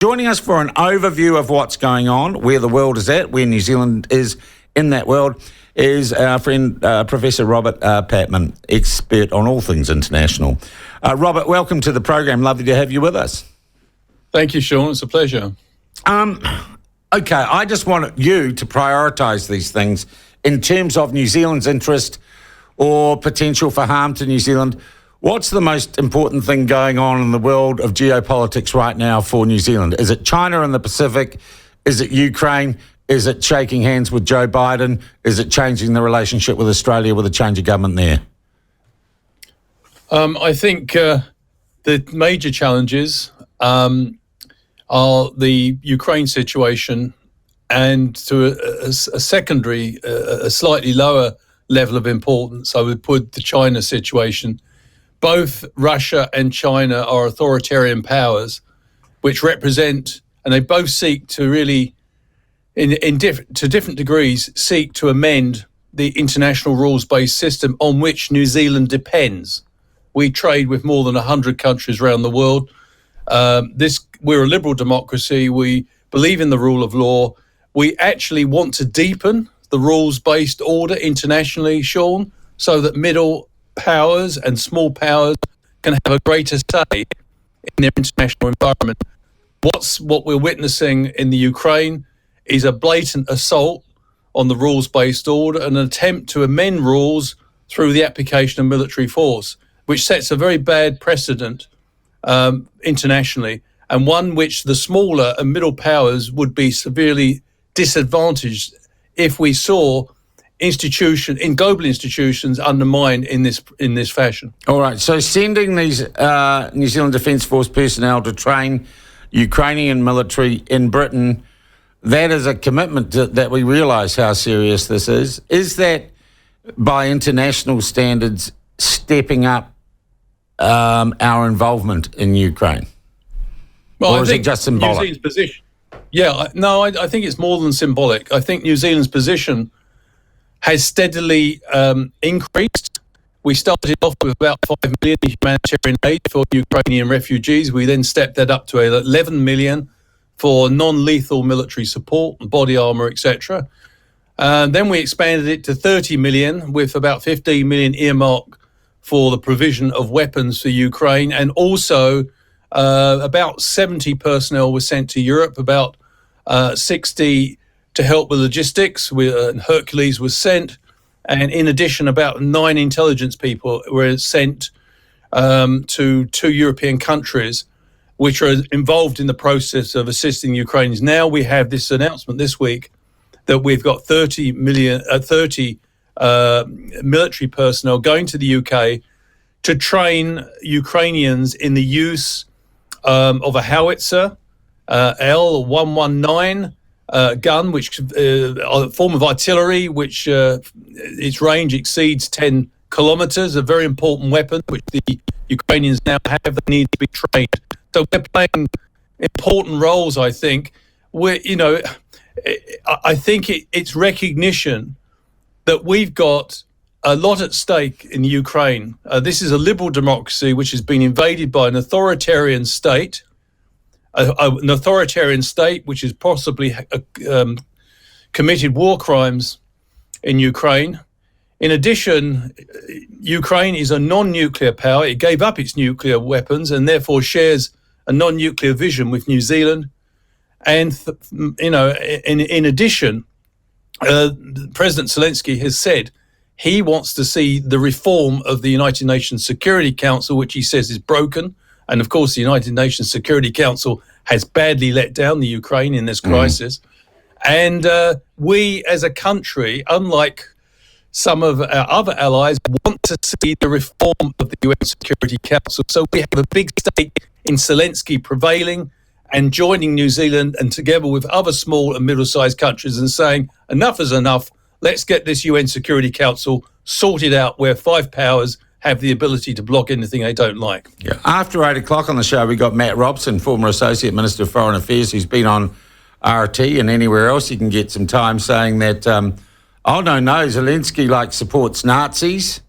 Joining us for an overview of what's going on, where the world is at, where New Zealand is in that world, is our friend Professor Robert Patman, expert on all things international. Robert, welcome to the program. Lovely to have you with us. Thank you, Sean. It's a pleasure. Okay, I just want you to prioritise these things in terms of New Zealand's interest or potential for harm to New Zealand. What's the most important thing going on in the world of geopolitics right now for New Zealand? Is it China in the Pacific? Is it Ukraine? Is it shaking hands with Joe Biden? Is it changing the relationship with Australia with a change of government there? I think the major challenges are the Ukraine situation, and to a secondary, a slightly lower level of importance, I would put the China situation. Both Russia and China are authoritarian powers which represent, and they both seek to really, to different degrees, seek to amend the international rules-based system on which New Zealand depends. We trade with more than 100 countries around the world. We're a liberal democracy. We believe in the rule of law. We actually want to deepen the rules-based order internationally, Sean, so that middle powers and small powers can have a greater say in their international environment. What we're witnessing in the Ukraine is a blatant assault on the rules-based order, an attempt to amend rules through the application of military force, which sets a very bad precedent internationally, and one which the smaller and middle powers would be severely disadvantaged if we saw global institutions undermined in this fashion. All right, so sending these New Zealand Defence Force personnel to train Ukrainian military in Britain, that is a commitment that we realise how serious this is. Is that, by international standards, stepping up our involvement in Ukraine? Well, or is it just symbolic? New Zealand's position. I think it's more than symbolic. I think New Zealand's position has steadily increased. We started off with about 5 million humanitarian aid for Ukrainian refugees. We then stepped that up to 11 million for non-lethal military support, body armour, etc. Then we expanded it to 30 million, with about 15 million earmarked for the provision of weapons for Ukraine. And also about 70 personnel were sent to Europe, about 60 to help with logistics. Hercules was sent, and in addition, about 9 intelligence people were sent to 2 European countries, which are involved in the process of assisting Ukrainians. Now we have this announcement this week that we've got 30 military personnel going to the UK to train Ukrainians in the use of a howitzer, L119. Gun, which a form of artillery, which its range exceeds 10 kilometres, a very important weapon which the Ukrainians now have. They need to be trained. So we're playing important roles, I think. I think it's recognition that we've got a lot at stake in Ukraine. This is a liberal democracy which has been invaded by an authoritarian state. An authoritarian state which has possibly committed war crimes in Ukraine. In addition, Ukraine is a non-nuclear power. It gave up its nuclear weapons and therefore shares a non-nuclear vision with New Zealand. And, in addition, President Zelensky has said he wants to see the reform of the United Nations Security Council, which he says is broken. And of course, the United Nations Security Council has badly let down the Ukraine in this crisis. And we as a country, unlike some of our other allies, want to see the reform of the UN Security Council. So we have a big stake in Zelensky prevailing and joining New Zealand, and together with other small and middle-sized countries, and saying enough is enough. Let's get this UN Security Council sorted out where 5 powers have the ability to block anything they don't like. Yeah. After 8 o'clock on the show, we got Matt Robson, former Associate Minister of Foreign Affairs, who's been on RT and anywhere else you can get some time, saying that, Zelensky supports Nazis.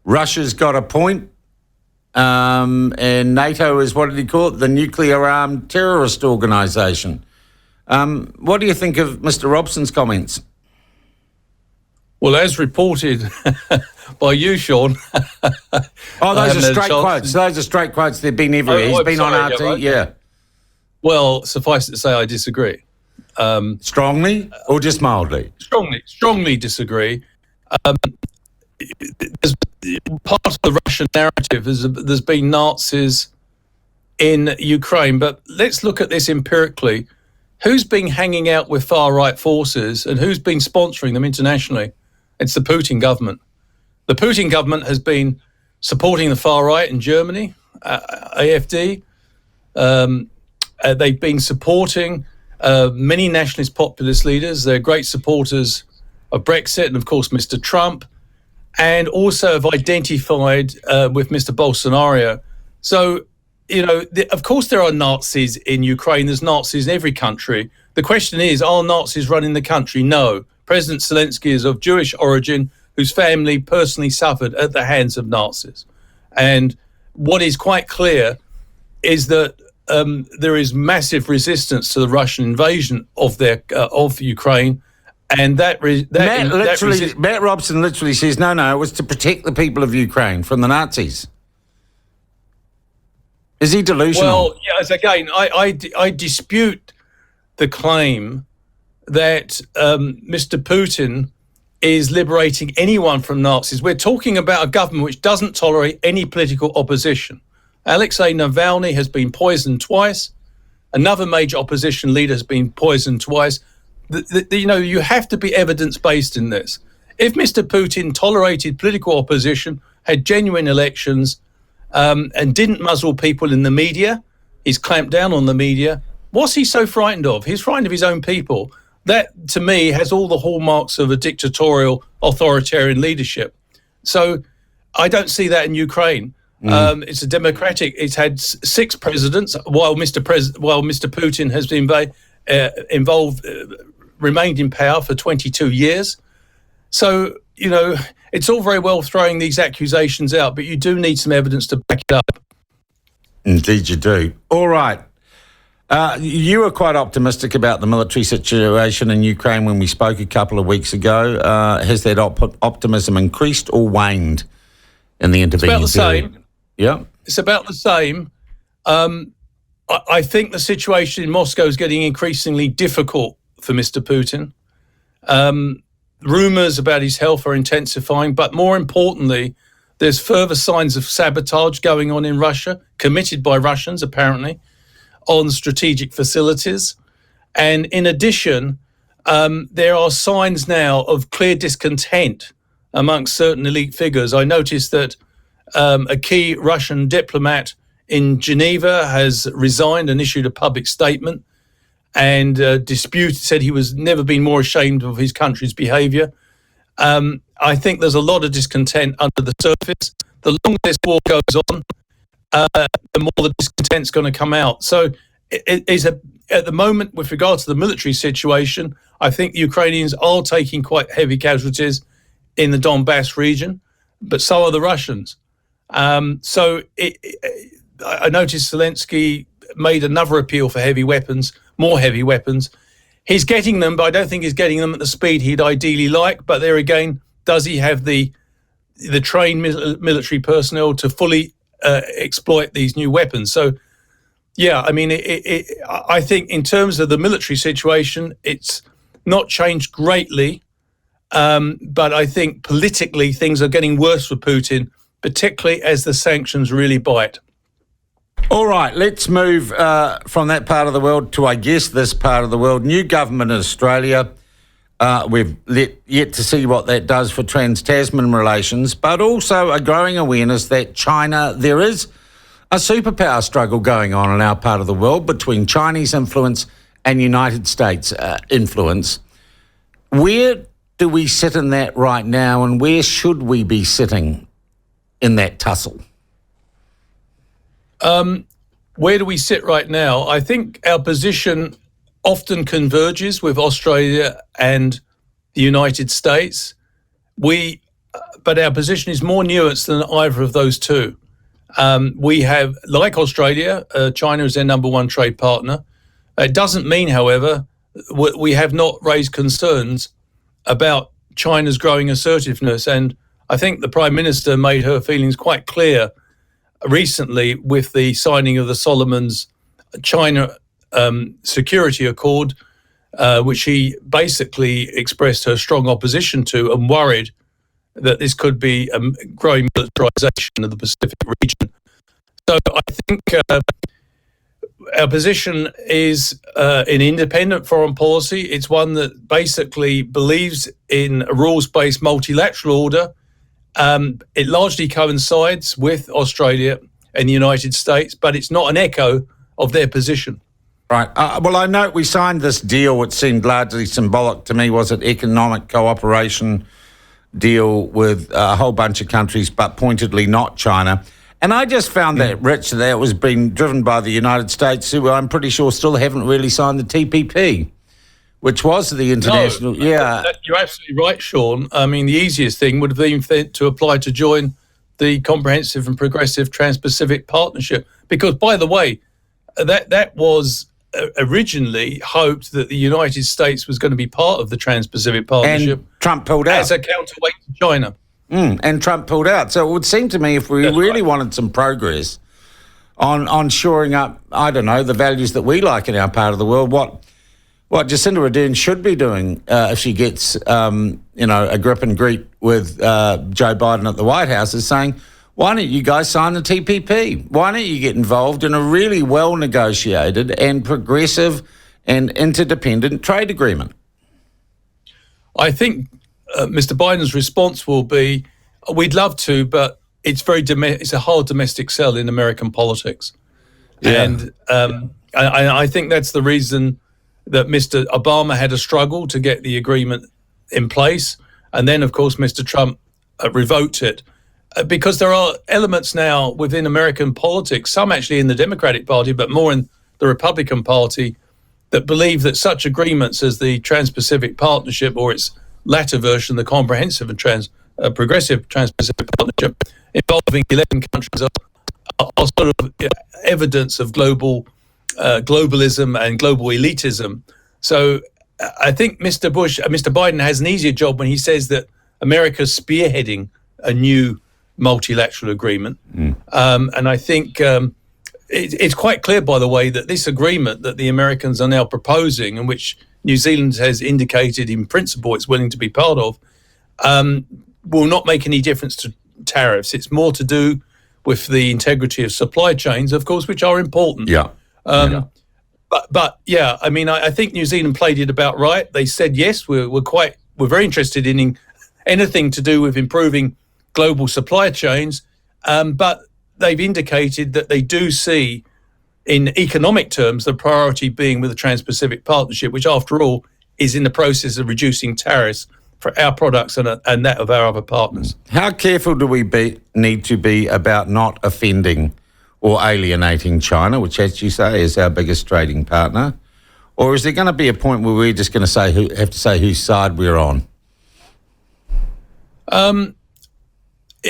Russia's got a point. and NATO is, what did he call it, the nuclear-armed terrorist organisation. What do you think of Mr. Robson's comments? Well, as reported by you, Sean. Oh, those are straight quotes. Those are straight quotes. They've been everywhere. He's been on RT, yeah. Well, suffice it to say, I disagree. Strongly or just mildly? Strongly disagree. Part of the Russian narrative is there's been Nazis in Ukraine, but let's look at this empirically. Who's been hanging out with far-right forces and who's been sponsoring them internationally? It's the Putin government. The Putin government has been supporting the far-right in Germany, AfD. They've been supporting many nationalist populist leaders. They're great supporters of Brexit and, of course, Mr. Trump, and also have identified with Mr. Bolsonaro. So, of course there are Nazis in Ukraine. There's Nazis in every country. The question is, are Nazis running the country? No. President Zelensky is of Jewish origin, whose family personally suffered at the hands of Nazis. And what is quite clear is that there is massive resistance to the Russian invasion of Ukraine. And Matt Robson literally says, no, it was to protect the people of Ukraine from the Nazis. Is he delusional? Well, yes, again, I dispute the claim that Mr. Putin is liberating anyone from Nazis. We're talking about a government which doesn't tolerate any political opposition. Alexei Navalny has been poisoned twice. Another major opposition leader has been poisoned twice. You have to be evidence-based in this. If Mr. Putin tolerated political opposition, had genuine elections, and didn't muzzle people in the media, he's clamped down on the media, what's he so frightened of? He's frightened of his own people. That, to me, has all the hallmarks of a dictatorial, authoritarian leadership. So I don't see that in Ukraine. It's a democratic. It's had 6 presidents while Mr. Putin has been remained in power for 22 years. So, it's all very well throwing these accusations out, but you do need some evidence to back it up. Indeed you do. All right. You were quite optimistic about the military situation in Ukraine when we spoke a couple of weeks ago. Has that optimism increased or waned in the intervening period? It's about the same. Yeah. It's about the same. I think the situation in Moscow is getting increasingly difficult for Mr. Putin. Rumours about his health are intensifying, but more importantly, there's further signs of sabotage going on in Russia, committed by Russians, apparently, on strategic facilities. And in addition, there are signs now of clear discontent amongst certain elite figures. I noticed that a key Russian diplomat in Geneva has resigned and issued a public statement and said he was never been more ashamed of his country's behaviour. I think there's a lot of discontent under the surface. The longer this war goes on, the more the discontent's going to come out. So at the moment, with regard to the military situation, I think the Ukrainians are taking quite heavy casualties in the Donbass region, but so are the Russians. I noticed Zelensky made another appeal for more heavy weapons. He's getting them, but I don't think he's getting them at the speed he'd ideally like. But there again, does he have the trained military personnel to fully exploit these new weapons? So, yeah, I mean, I think in terms of the military situation, it's not changed greatly. But I think politically things are getting worse for Putin, particularly as the sanctions really bite. All right, let's move from that part of the world to, I guess, this part of the world. New government in Australia. We've yet to see what that does for trans-Tasman relations, but also a growing awareness that China, there is a superpower struggle going on in our part of the world between Chinese influence and United States influence. Where do we sit in that right now, and where should we be sitting in that tussle? Where do we sit right now? I think our position often converges with Australia and the United States. But our position is more nuanced than either of those two. We have, like Australia, China is their number one trade partner. It doesn't mean, however, we have not raised concerns about China's growing assertiveness. And I think the Prime Minister made her feelings quite clear recently with the signing of the Solomons China Security Accord, which he basically expressed her strong opposition to and worried that this could be a growing militarization of the Pacific region. So I think our position is an independent foreign policy. It's one that basically believes in a rules-based multilateral order. It largely coincides with Australia and the United States, but it's not an echo of their position. Right. Well, I know we signed this deal, which seemed largely symbolic to me. Was it economic cooperation deal with a whole bunch of countries, but pointedly not China? And I just found that rich that it was being driven by the United States, who I'm pretty sure still haven't really signed the TPP, which was the international. No, yeah. You're absolutely right, Sean. I mean, the easiest thing would have been to apply to join the Comprehensive and Progressive Trans-Pacific Partnership, because, by the way, that was originally hoped that the United States was going to be part of the Trans-Pacific Partnership. And Trump pulled out. As a counterweight to China. And Trump pulled out. So it would seem to me if we wanted some progress on shoring up, I don't know, the values that we like in our part of the world, what Jacinda Ardern should be doing if she gets, a grip and greet with Joe Biden at the White House is saying, why don't you guys sign the TPP? Why don't you get involved in a really well-negotiated and progressive and interdependent trade agreement? I think Mr. Biden's response will be, we'd love to, but it's it's a hard domestic sell in American politics. Yeah. And I think that's the reason that Mr. Obama had a struggle to get the agreement in place. And then, of course, Mr. Trump revoked it. Because there are elements now within American politics, some actually in the Democratic Party, but more in the Republican Party, that believe that such agreements as the Trans-Pacific Partnership, or its latter version, the Comprehensive and Progressive Trans-Pacific Partnership, involving 11 countries, are sort of evidence of globalism and global elitism. So I think Mr. Biden has an easier job when he says that America's spearheading a new multilateral agreement. And I think it's quite clear, by the way, that this agreement that the Americans are now proposing, and which New Zealand has indicated in principle it's willing to be part of, will not make any difference to tariffs. It's more to do with the integrity of supply chains, of course, which are important. But yeah, I mean, I think New Zealand played it about right. They said, yes, we're very interested in anything to do with improving global supply chains, but they've indicated that they do see, in economic terms, the priority being with the Trans-Pacific Partnership, which, after all, is in the process of reducing tariffs for our products and that of our other partners. How careful do we need to be about not offending or alienating China, which, as you say, is our biggest trading partner? Or is there going to be a point where we're just going to have to say whose side we're on?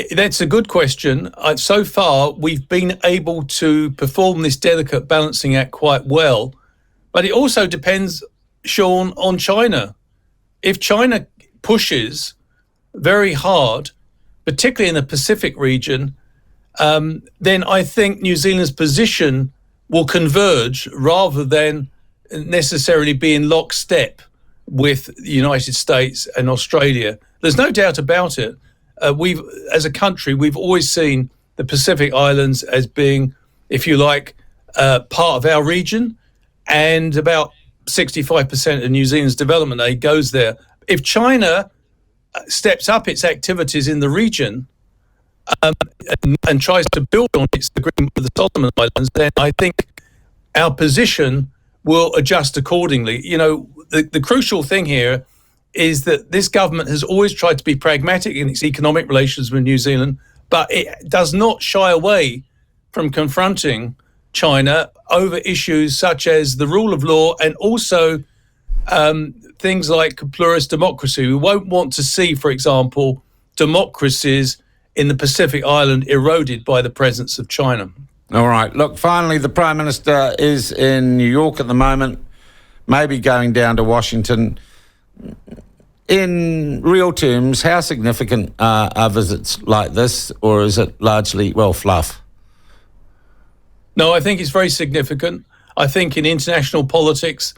That's a good question. So far, we've been able to perform this delicate balancing act quite well. But it also depends, Sean, on China. If China pushes very hard, particularly in the Pacific region, then I think New Zealand's position will converge rather than necessarily be in lockstep with the United States and Australia. There's no doubt about it. As a country, we've always seen the Pacific Islands as being, if you like, part of our region, and about 65% of New Zealand's development aid goes there. If China steps up its activities in the region and tries to build on its agreement with the Solomon Islands, then I think our position will adjust accordingly. You know, the crucial thing here is that this government has always tried to be pragmatic in its economic relations with New Zealand, but it does not shy away from confronting China over issues such as the rule of law and also things like pluralist democracy. We won't want to see, for example, democracies in the Pacific island eroded by the presence of China. All right. Look, finally, the Prime Minister is in New York at the moment, maybe going down to Washington. In real terms, how significant are visits like this, or is it largely, well, fluff? No, I think it's very significant. I think in international politics,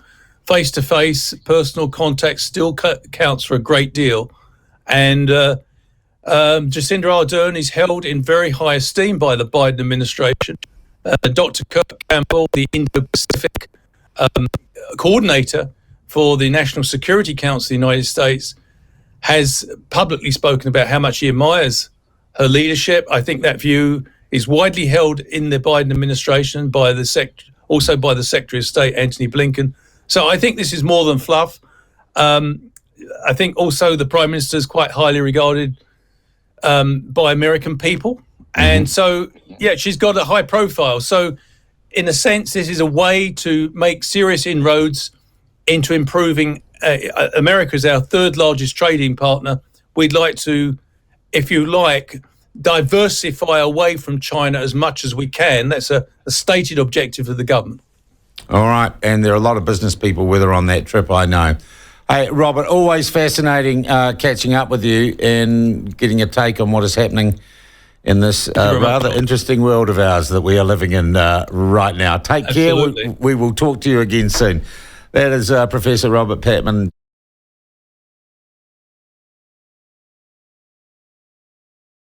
face-to-face, personal contact still counts for a great deal. And Jacinda Ardern is held in very high esteem by the Biden administration. Dr. Kirk Campbell, the Indo-Pacific coordinator for the National Security Council of the United States, has publicly spoken about how much he admires her leadership. I think that view is widely held in the Biden administration by also by the Secretary of State, Antony Blinken. So I think this is more than fluff. I think also the Prime Minister is quite highly regarded by American people. And so, yeah, she's got a high profile. So in a sense, this is a way to make serious inroads into improving America as our third largest trading partner. We'd like to, if you like, diversify away from China as much as we can. That's a stated objective of the government. All right. And there are a lot of business people with her on that trip, I know. Hey, Robert, always fascinating catching up with you and getting a take on what is happening in this rather interesting world of ours that we are living in right now. Take care. We will talk to you again soon. That is Professor Robert Patman.